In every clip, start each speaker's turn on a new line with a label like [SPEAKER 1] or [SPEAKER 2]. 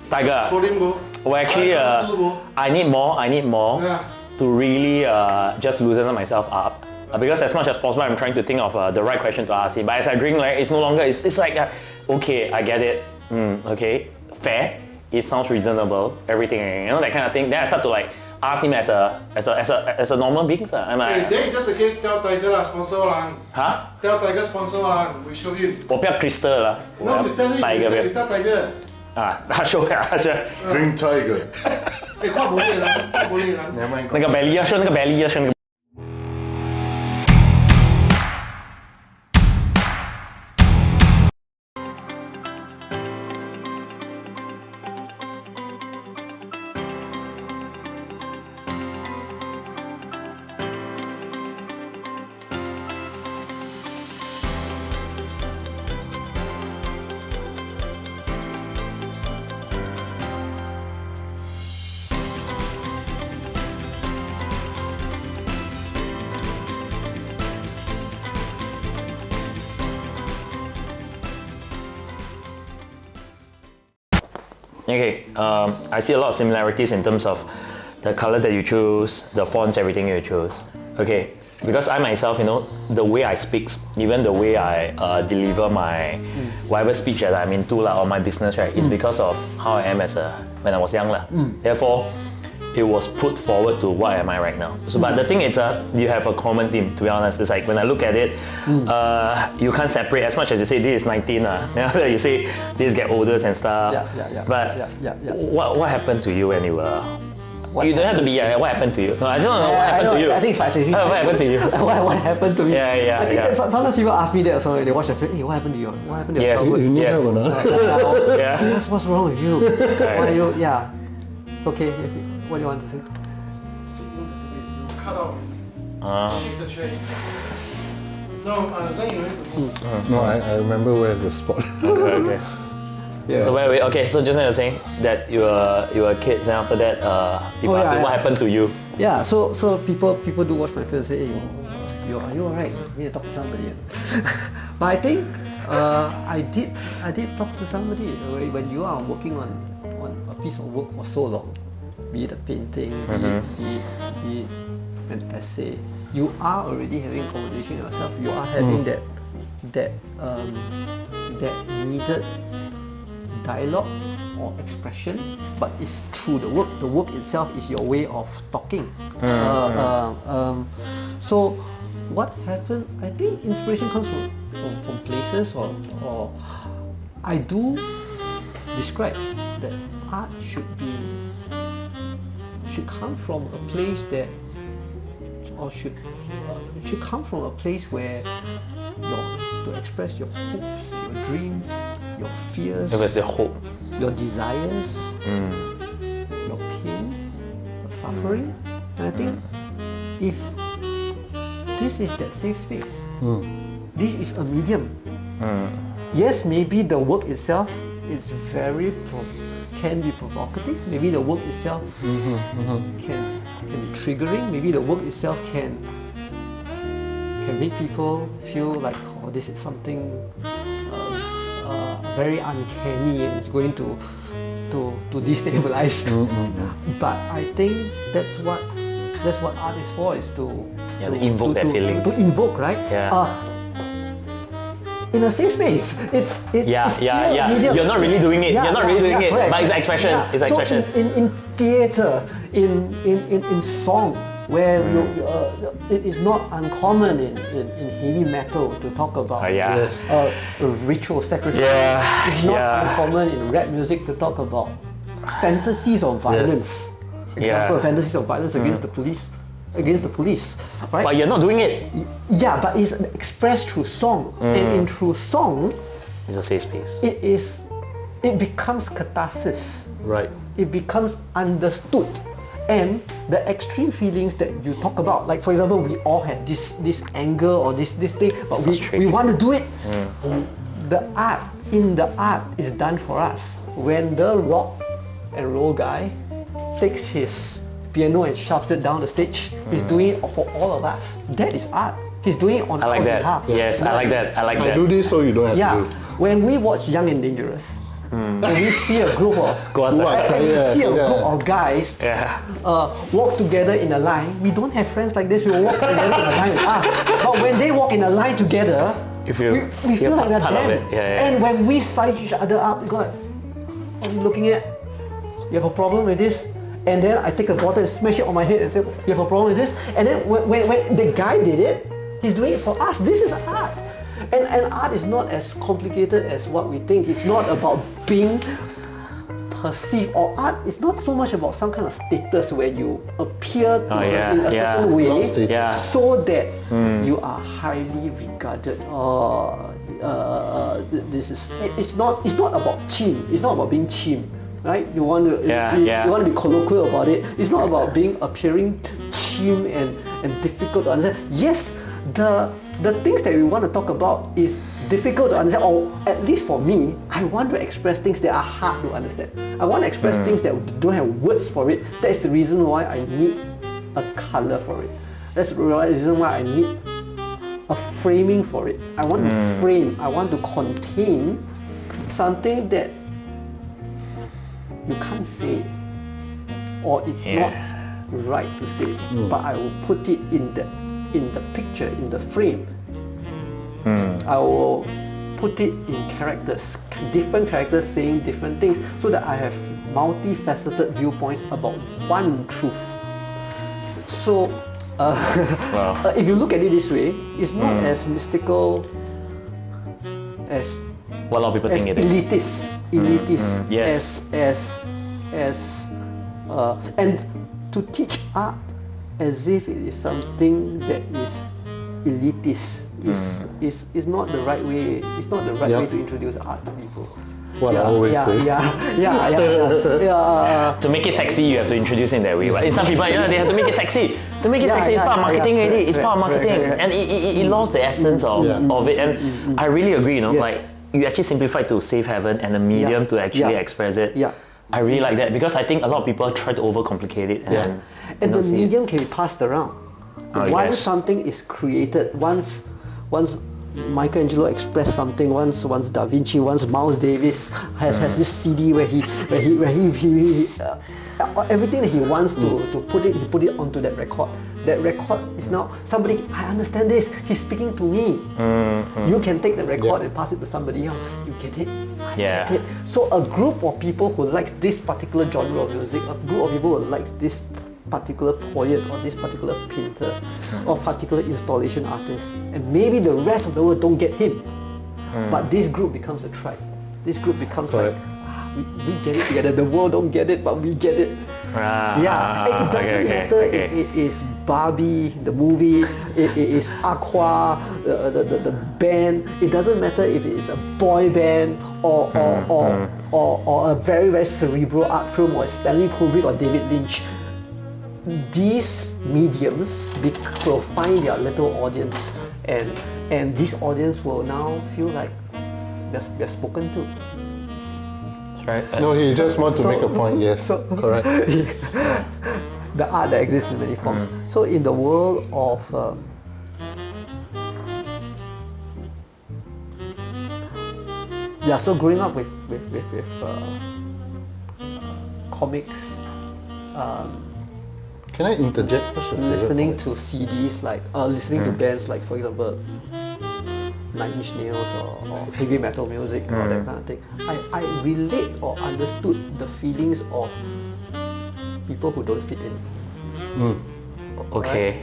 [SPEAKER 1] Tiger. Well, actually, I need more to really just loosen myself up. Because as much as possible, I'm trying to think of the right question to ask him. But as I drink, like, it's no longer, it's like, okay, I get it. Okay, fair. It sounds reasonable. Everything, you know, that kind of thing. Then I start to like ask him as a normal being. I'm like,
[SPEAKER 2] then just in case tell Tiger sponsor lang.
[SPEAKER 1] Huh?
[SPEAKER 2] Tell Tiger sponsor lang. We show him.
[SPEAKER 1] 我不要 Crystal 啦，
[SPEAKER 2] No, you tell him. You tell Tiger.
[SPEAKER 1] 他show 他 show。
[SPEAKER 3] Drink Tiger.
[SPEAKER 2] 快不累了，快不累了。
[SPEAKER 1] 那个 belly 要 show 那个 belly 要 show 那个。Okay, I see a lot of similarities in terms of the colors that you choose, the fonts, everything you choose. Okay, because I myself, you know, the way I speak, even the way I deliver my whatever speech that I'm into or my business, right, is because of how I am when I was young. Therefore, it was put forward to what am I right now. So, but the thing is, you have a common theme, to be honest. It's like when I look at it, you can't separate as much as you say this is 19, you say this get older and stuff. But what happened to you when you were... You don't have to be, what happened to you? No, I don't know what happened to you.
[SPEAKER 4] I think it's actually...
[SPEAKER 1] What happened to you?
[SPEAKER 4] What happened to me?
[SPEAKER 1] I think
[SPEAKER 4] sometimes people ask me that, so they watch the film, hey, what happened to you? What happened to your childhood?
[SPEAKER 3] You need help or not?
[SPEAKER 4] What's wrong with you? Why are you... Yeah. It's okay. What do you want to say?
[SPEAKER 2] You cut out. Shift the chair. No, Zang, you have to move.
[SPEAKER 3] No, I remember where's the spot.
[SPEAKER 1] Okay. Yeah. So okay, so just now you're saying that you were kids, and after that, people ask you what happened to you.
[SPEAKER 4] Yeah, so people do watch my film and say, hey, are you alright? You need to talk to somebody. But I think I did talk to somebody. When you are working on a piece of work for so long, be it a painting, be it an essay, you are already having a conversation with yourself. You are having that needed dialogue or expression, but it's through the work. The work itself is your way of talking. So what happened? I think inspiration comes from places, or I do describe that art should come from a place that, or should come from a place where to express your hopes, your dreams, your fears, your desires, your pain, your suffering. And I think if this is that safe space, this is a medium. Yes, maybe the work itself is can be provocative. Maybe the work itself can be triggering. Maybe the work itself can make people feel like, oh, this is something very uncanny and it's going to destabilize. But I think that's what art is for, is to
[SPEAKER 1] invoke that feelings.
[SPEAKER 4] To invoke, right? In a safe space. It's medium.
[SPEAKER 1] You're not really doing it. You're not really doing it, correct. But it's expression. It's expression.
[SPEAKER 4] So in theatre, in song, where it is not uncommon in heavy metal to talk about ritual sacrifice. It's not uncommon in rap music to talk about fantasies of violence. Example, fantasies of violence against the police. Right?
[SPEAKER 1] But you're not doing it.
[SPEAKER 4] Yeah, but it's expressed through song, and through song,
[SPEAKER 1] it's a safe space.
[SPEAKER 4] It becomes catharsis.
[SPEAKER 3] Right.
[SPEAKER 4] It becomes understood, and the extreme feelings that you talk about, like for example, we all have this anger or this thing, but we want to do it. The art is done for us. When the rock and roll guy takes his piano and shoves it down the stage, he's doing it for all of us. That is art. He's doing it on our behalf.
[SPEAKER 1] Yes, I like that.
[SPEAKER 3] I do this so you don't have to do it.
[SPEAKER 4] When we watch Young and Dangerous, When you see a group of guys walk together in a line, we don't have friends like this. We will walk together in a line with us. But when they walk in a line together, we feel like we're them. And when we size each other up, we go like, what are you looking at? You have a problem with this? And then I take a bottle and smash it on my head and say, you have a problem with this? And then when the guy did it, he's doing it for us. This is art. And art is not as complicated as what we think. It's not about being perceived, or art is not so much about some kind of status where you appear in a certain way so that you are highly regarded. It's not about chim. It's not about being chim, right? You want to you want to be colloquial about it. It's not about appearing chim and difficult to understand. Yes, the things that we want to talk about is difficult to understand, or at least for me, I want to express things that are hard to understand. I want to express things that don't have words for it. That's the reason why I need a color for it. That's the reason why I need a framing for it. I want to frame, I want to contain something that you can't say, or it's not right to say, but I will put it in the picture, in the frame. I will put it in characters, different characters saying different things, so that I have multifaceted viewpoints about one truth. So if you look at it this way, it's not as mystical as
[SPEAKER 1] what a lot of people think it is.
[SPEAKER 4] Elitist.
[SPEAKER 1] Yes.
[SPEAKER 4] And to teach art as if it is something that is elitist is not the right way. It's not the right way to introduce art to people.
[SPEAKER 3] What I always say.
[SPEAKER 1] To make it sexy, you have to introduce it in that way. Right? Some people, they have to make it sexy. To make it sexy, it's part of marketing already. It's part of marketing, and it lost the essence of it. And I really agree. Like you actually simplified to save heaven and a medium to actually express it. I really like that, because I think a lot of people try to overcomplicate it. And
[SPEAKER 4] the medium can be passed around. Once something is created, once Michelangelo expressed something, once Da Vinci, once Miles Davis has this CD where he everything that he wants to put it, he put it onto that record. That record is now somebody. I understand this. He's speaking to me. You can take the record and pass it to somebody else. You get it. I get it. So a group of people who likes this particular genre of music, a group of people who likes this particular poet or this particular painter or particular installation artist, and maybe the rest of the world don't get him, but this group becomes a tribe. This group becomes like, we get it together. The world don't get it, but we get it. It doesn't matter if it is Barbie, the movie, it is Aqua, the band. It doesn't matter if it is a boy band or a very, very cerebral art film, or Stanley Kubrick or David Lynch. These mediums will find their little audience, and this audience will now feel like they're spoken to.
[SPEAKER 1] Right.
[SPEAKER 3] No, he just wants to make a point. Yes, correct.
[SPEAKER 4] The art that exists in many forms. So in the world of so growing up with comics,
[SPEAKER 3] Can I interject?
[SPEAKER 4] listening to CDs, like listening to bands like, for example, 9 Inch Nails or heavy metal music or that kind of thing, I relate or understood the feelings of people who don't fit in.
[SPEAKER 1] Okay.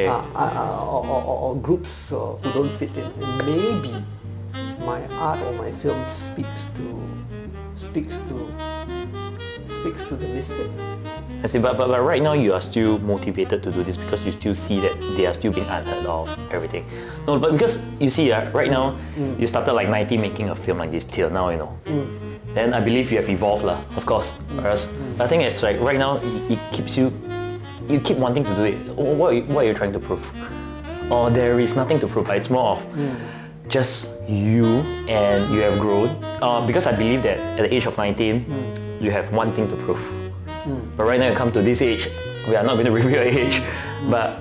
[SPEAKER 4] Or groups who don't fit in. And maybe my art or my film speaks to the misfit.
[SPEAKER 1] I see, but right now you are still motivated to do this because you still see that they are still being unheard of, everything. No, but because you see, right now you started like 90 making a film like this till now, Then I believe you have evolved, of course. But I think it's like right now it keeps you keep wanting to do it. What are you trying to prove? Or there is nothing to prove. It's more of just you, and you have grown. Because I believe that at the age of 19, you have one thing to prove. But right now you come to this age, we are not going to reveal your age, but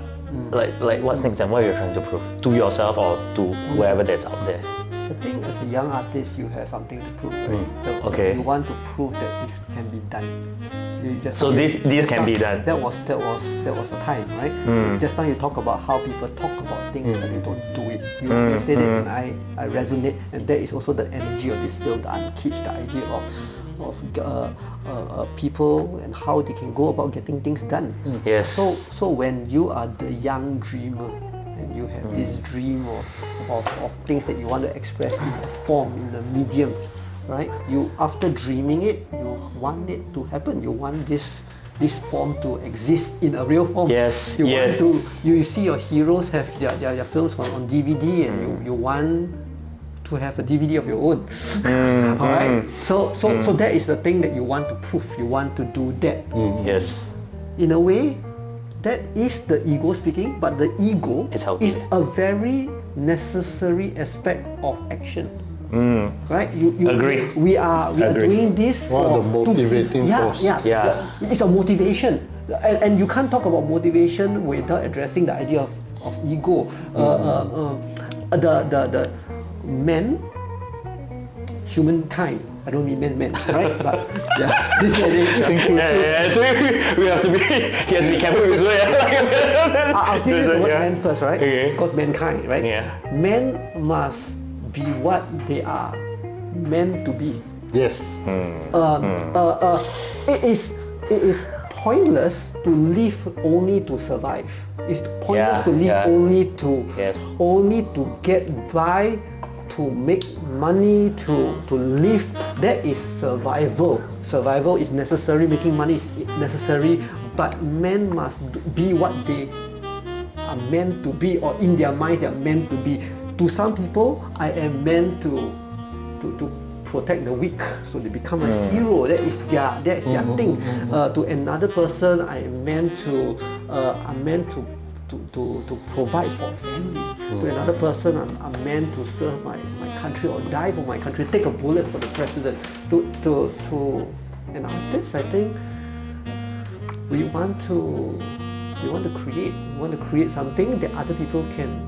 [SPEAKER 1] like what's next and what are you trying to prove? To yourself or to whoever that's out there?
[SPEAKER 4] I think as a young artist, you have something to prove. Right?
[SPEAKER 1] Okay.
[SPEAKER 4] You want to prove that this can be done.
[SPEAKER 1] So this can be done.
[SPEAKER 4] That was a time, right? Just now you talk about how people talk about things but they don't do it. You said it, and I resonate, and that is also the energy of this film, the Uncagd, the idea of people and how they can go about getting things done.
[SPEAKER 1] Yes.
[SPEAKER 4] So when you are the young dreamer and you have this dream of things that you want to express in a form, in a medium, right? You, after dreaming it, you want it to happen. You want this form to exist in a real form.
[SPEAKER 1] Yes.
[SPEAKER 4] You
[SPEAKER 1] yes.
[SPEAKER 4] want to. You see your heroes have their films on DVD, and you want to have a DVD of your own. All right. So that is the thing that you want to prove. You want to do that.
[SPEAKER 1] Yes.
[SPEAKER 4] In a way, that is the ego speaking, but the ego
[SPEAKER 1] is
[SPEAKER 4] a very necessary aspect of action. Right? You
[SPEAKER 1] agree.
[SPEAKER 4] We are doing this for
[SPEAKER 3] the motivating force.
[SPEAKER 4] Yeah. It's a motivation, and you can't talk about motivation without addressing the idea of ego. The men, humankind. I don't mean men, right? But yeah, this
[SPEAKER 1] we have to be. He has to be careful with it.
[SPEAKER 4] I'll still use the word men first, right?
[SPEAKER 1] Okay.
[SPEAKER 4] Because mankind, right?
[SPEAKER 1] Yeah.
[SPEAKER 4] Men must be what they are meant to be.
[SPEAKER 3] Yes.
[SPEAKER 4] It is pointless to live only to survive. It's pointless to live only to get by, to make money, to live. That is survival. Survival is necessary, making money is necessary, but men must be what they are meant to be, or in their minds they are meant to be. To some people, I am meant to protect the weak, so they become a hero. That is their thing. To another person, I am meant to provide for a family. To another person, I'm meant to serve my country or die for my country, take a bullet for the president. To an artist, I think we want to create something that other people can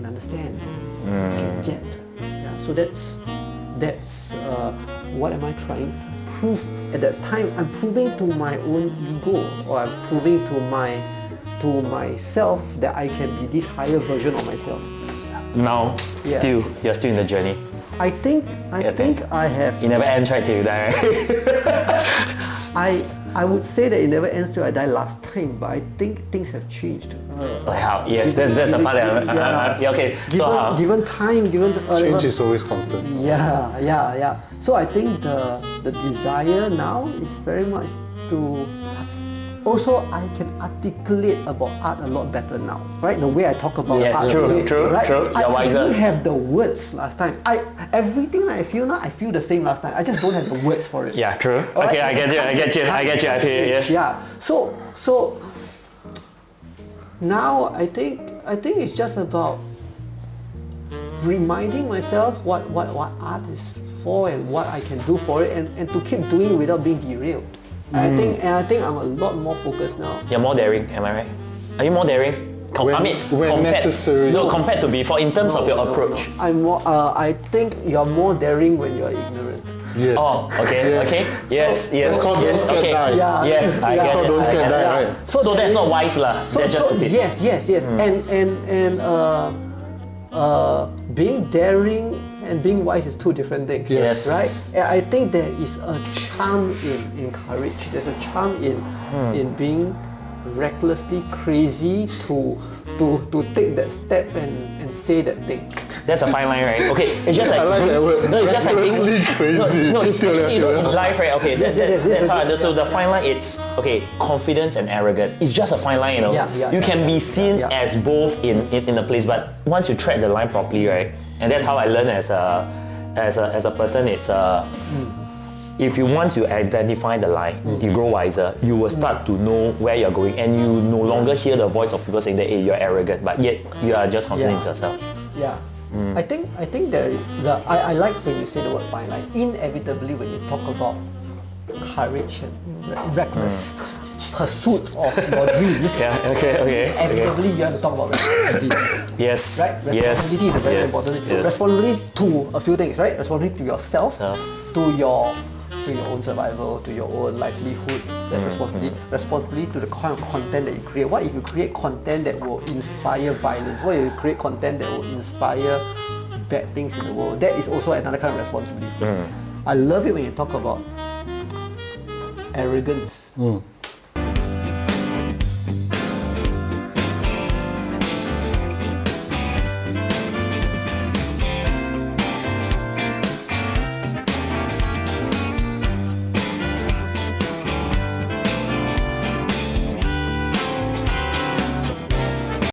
[SPEAKER 4] understand, can get. Yeah. So that's what am I trying to prove at that time? I'm proving to my own ego, or I'm proving to myself that I can be this higher version of myself.
[SPEAKER 1] Now, you're still in the journey.
[SPEAKER 4] I think I have.
[SPEAKER 1] It never ends, right, till you die.
[SPEAKER 4] I would say that it never ends till I die last time, but I think things have changed.
[SPEAKER 1] How? Yes, that's a part that okay.
[SPEAKER 4] Given time,
[SPEAKER 3] change is always constant.
[SPEAKER 4] Yeah. So I think the desire now is very much to. Also, I can articulate about art a lot better now, right? The way I talk about art.
[SPEAKER 1] True.
[SPEAKER 4] Right?
[SPEAKER 1] You're wiser.
[SPEAKER 4] I didn't have the words last time. Everything that I feel now, I feel the same last time. I just don't have the words for it.
[SPEAKER 1] Yeah, true. Okay, I get you. I feel it, yes.
[SPEAKER 4] Yeah. So now I think it's just about reminding myself what art is for and what I can do for it, and to keep doing it without being derailed. I think I'm a lot more focused now.
[SPEAKER 1] You're more daring, am I right? Are you more daring?
[SPEAKER 3] When necessary.
[SPEAKER 1] No, compared to before, in terms of your approach.
[SPEAKER 4] I'm more. I think you're more daring when you're ignorant.
[SPEAKER 3] Yes.
[SPEAKER 1] Oh, okay. Yes.
[SPEAKER 3] It's called don't scare die.
[SPEAKER 1] Yes, I get it.
[SPEAKER 3] Don't scare die, right?
[SPEAKER 1] So that's not wise lah. That's just stupid.
[SPEAKER 4] Yes. And being daring and being wise is two different things.
[SPEAKER 1] Yes.
[SPEAKER 4] Right? I think there is a charm in courage. There's a charm in being recklessly crazy to take that step and say that thing.
[SPEAKER 1] That's a fine line, right? Okay, it's just like
[SPEAKER 3] I like that word.
[SPEAKER 1] No, it's just like
[SPEAKER 3] Recklessly crazy.
[SPEAKER 1] No, it's actually, in life, right? Okay, that's how I understood. The fine line, it's confident and arrogant. It's just a fine line, you can be seen as both in a place, but once you tread the line properly, right? And that's how I learned as a person. It's if you want to identify the line, you grow wiser, you will start to know where you're going, and you no longer hear the voice of people saying that, hey, you're arrogant, but yet you are just confident in yourself.
[SPEAKER 4] Yeah. I think there is I like when you say the word fine line. Inevitably, when you talk about courage and reckless pursuit of your dreams.
[SPEAKER 1] Yeah. Okay.
[SPEAKER 4] Inevitably, you have to talk about responsibility.
[SPEAKER 1] Yes.
[SPEAKER 4] Right? Responsibility is a very important thing.
[SPEAKER 1] Yes.
[SPEAKER 4] Responsibility to a few things, right? Responsibility to yourself,
[SPEAKER 1] So,
[SPEAKER 4] to your own survival, to your own livelihood. That's responsibility. Responsibility to the kind of content that you create. What if you create content that will inspire violence? What if you create content that will inspire bad things in the world? That is also another kind of responsibility. I love it when you talk about arrogance.